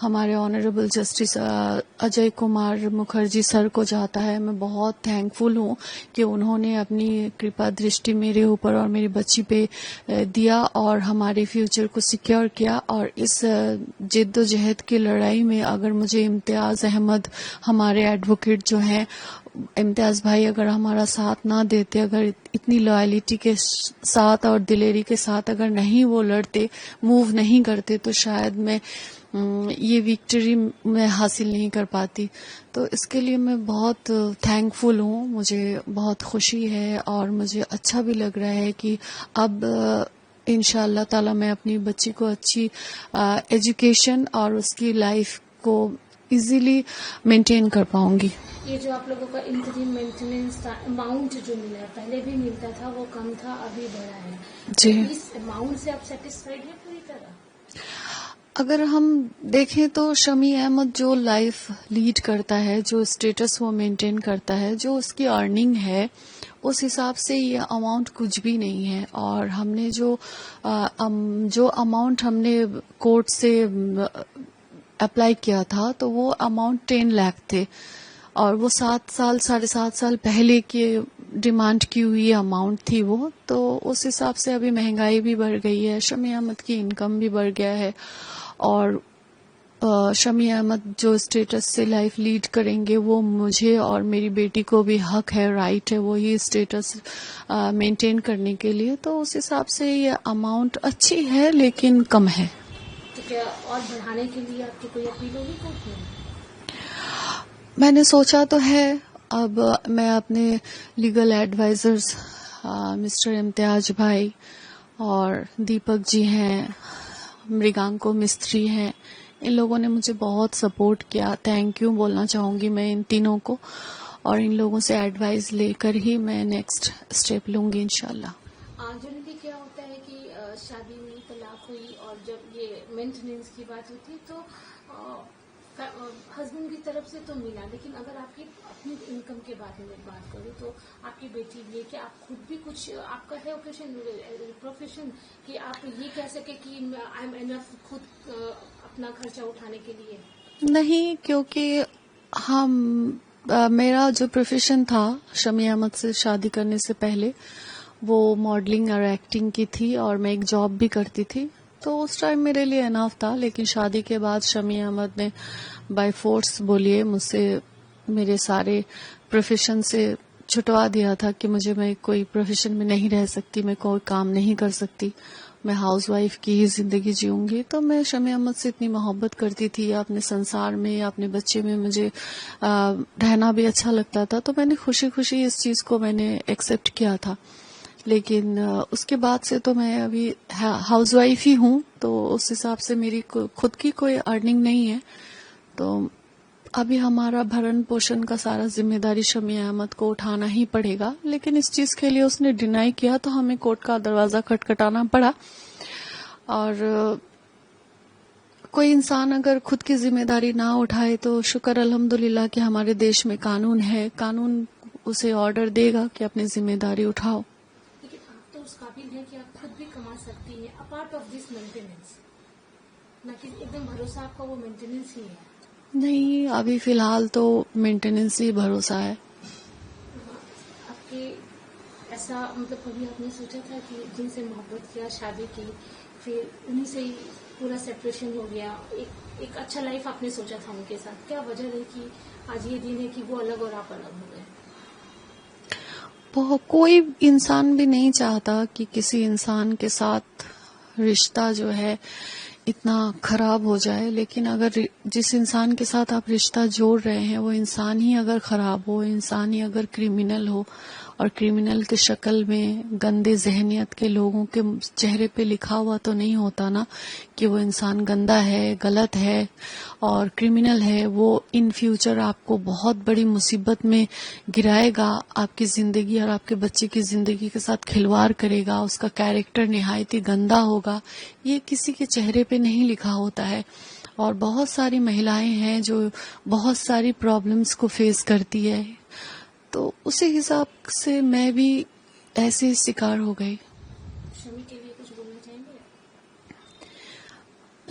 ہمارے honourable justice Ajay Kumar Mukherjee سر کو جاتا ہے. میں بہت تھینک فل ہوں کہ انہوں نے اپنی کرپا درشٹی میرے اوپر اور میری بچی پہ دیا اور ہمارے فیوچر کو سیکیور کیا. اور اس جد و جہد کی لڑائی میں اگر مجھے امتیاز احمد ہمارے ایڈوکیٹ جو ہیں، امتیاز بھائی اگر ہمارا ساتھ نہ دیتے، اگر اتنی لائلٹی کے ساتھ اور دلیری کے ساتھ اگر نہیں وہ لڑتے، موو نہیں کرتے، تو شاید میں یہ وکٹری میں حاصل نہیں کر پاتی. تو اس کے لیے میں بہت تھینک فل ہوں. مجھے بہت خوشی ہے اور مجھے اچھا بھی لگ رہا ہے کہ اب انشاء اللہ تعالی میں اپنی بچی کو اچھی ایجوکیشن اور اس کی لائف کو ایزیلی مینٹین کر پاؤں گی. یہ جو آپ لوگوں کا انٹریم مینٹیننس کا اماؤنٹ جو ملا ہے، پہلے بھی ملتا تھا، وہ کم تھا، ابھی بڑھا ہے. جی، اس اماؤنٹ سے آپ سیٹسفائیڈ ہیں پوری طرح؟ اگر ہم دیکھیں تو شمی احمد جو لائف لیڈ کرتا ہے، جو اسٹیٹس وہ مینٹین کرتا ہے، جو اس کی ارننگ ہے، اس حساب سے یہ اماؤنٹ کچھ بھی نہیں ہے. اور ہم نے جو اماؤنٹ ہم نے کورٹ سے اپلائی کیا تھا تو وہ اماؤنٹ 10 لاکھ تھے، اور وہ 7 سال پہلے کی ڈیمانڈ کی ہوئی اماؤنٹ تھی وہ. تو اس حساب سے ابھی مہنگائی بھی بڑھ گئی ہے، شمی احمد کی انکم بھی بڑھ گیا ہے، اور شمی احمد جو اسٹیٹس سے لائف لیڈ کریں گے وہ مجھے اور میری بیٹی کو بھی حق ہے، رائٹ ہے وہی اسٹیٹس مینٹین کرنے کے لیے. تو اس حساب سے یہ اماؤنٹ اچھی ہے لیکن کم ہے. تو کیا اور بڑھانے کے لیے آپ کی کوئی اپیل ہوگی کورٹ میں؟ میں نے سوچا تو ہے. اب میں اپنے لیگل ایڈوائزرز مسٹر امتیاز بھائی اور دیپک جی ہیں، مرگانکو مستری ہیں، ان لوگوں نے مجھے بہت سپورٹ کیا. تھینک یو بولنا چاہوں گی میں ان تینوں کو، اور ان لوگوں سے ایڈوائز لے کر ہی میں نیکسٹ اسٹیپ لوں گی انشاءاللہ. جنرلی کیا ہوتا ہے کہ شادی ہوئی، طلاق ہوئی، اور جب یہ مینٹیننس کی بات ہوتی تو ہسبینڈ کی طرف سے تو ملا، لیکن اگر آپ کی اپنی انکم کے بارے میں بات کروں تو آپ کی بیٹی بھی ہے کہ آپ خود بھی کچھ آپ کا ہے پروفیشن کہ آپ یہ کہہ سکے کہ آئی ایم انف خود اپنا خرچہ اٹھانے کے لیے؟ نہیں، کیونکہ میرا جو پروفیشن تھا شمی احمد سے شادی کرنے سے پہلے وہ ماڈلنگ اور ایکٹنگ کی تھی، اور میں ایک جاب بھی کرتی تھی، تو اس ٹائم میرے لیے اناف تھا. لیکن شادی کے بعد شمی احمد نے بائی فورس بولیے مجھ سے میرے سارے پروفیشن سے چھٹوا دیا تھا کہ میں کوئی پروفیشن میں نہیں رہ سکتی، میں کوئی کام نہیں کر سکتی، میں ہاؤس وائف کی ہی زندگی جیوں گی. تو میں شمی احمد سے اتنی محبت کرتی تھی، یا اپنے سنسار میں یا اپنے بچے میں مجھے رہنا بھی اچھا لگتا تھا، تو میں نے خوشی خوشی اس چیز کو میں نے ایکسپٹ کیا تھا. لیکن اس کے بعد سے تو میں ابھی ہاؤس وائف ہی ہوں، تو اس حساب سے میری خود کی کوئی ارننگ نہیں ہے. تو ابھی ہمارا بھرن پوشن کا سارا ذمہ داری شمی احمد کو اٹھانا ہی پڑے گا. لیکن اس چیز کے لیے اس نے ڈینائی کیا تو ہمیں کورٹ کا دروازہ کھٹکھٹانا پڑا. اور کوئی انسان اگر خود کی ذمہ داری نہ اٹھائے تو شکر الحمدللہ کہ ہمارے دیش میں قانون ہے، قانون اسے آرڈر دے گا کہ اپنی ذمہ داری اٹھاؤ. لیکن آپ تو اس قابل ہیں کہ آپ خود بھی کما سکتی ہیں اپارٹ آف دس مینٹیننس، نہ کہ ایک دم بھروسہ آپ کا وہ مینٹیننس ہی ہے. نہیں، ابھی فی الحال تو مینٹیننس ہی بھروسہ ہے. آپ کے ایسا کبھی آپ نے سوچا تھا کہ جن سے محبت کیا، شادی کی، پھر انہیں سے ہی پورا سیپریشن ہو گیا، ایک اچھا لائف آپ نے سوچا تھا ان کے ساتھ، کیا وجہ رہی کہ آج یہ دن ہے کہ وہ الگ اور آپ الگ ہو گئے؟ کوئی انسان بھی نہیں چاہتا کہ کسی انسان کے ساتھ رشتہ جو ہے اتنا خراب ہو جائے. لیکن اگر جس انسان کے ساتھ آپ رشتہ جوڑ رہے ہیں وہ انسان ہی اگر خراب ہو، انسان ہی اگر کرمنل ہو، اور کرمنل کے شکل میں گندے ذہنیت کے لوگوں کے چہرے پہ لکھا ہوا تو نہیں ہوتا نا کہ وہ انسان گندا ہے، غلط ہے اور کرمنل ہے. وہ ان فیوچر آپ کو بہت بڑی مصیبت میں گرائے گا، آپ کی زندگی اور آپ کے بچے کی زندگی کے ساتھ کھلواڑ کرے گا، اس کا کیریکٹر نہایت ہی گندا ہوگا. یہ کسی کے چہرے پہ نہیں لکھا ہوتا ہے. اور بہت ساری مہیلائیں ہیں جو بہت ساری پرابلمز کو فیس کرتی ہے، تو اسی حساب سے میں بھی ایسے شکار ہو گئی. شمی کے لیے کچھ بولنا چاہیں گے؟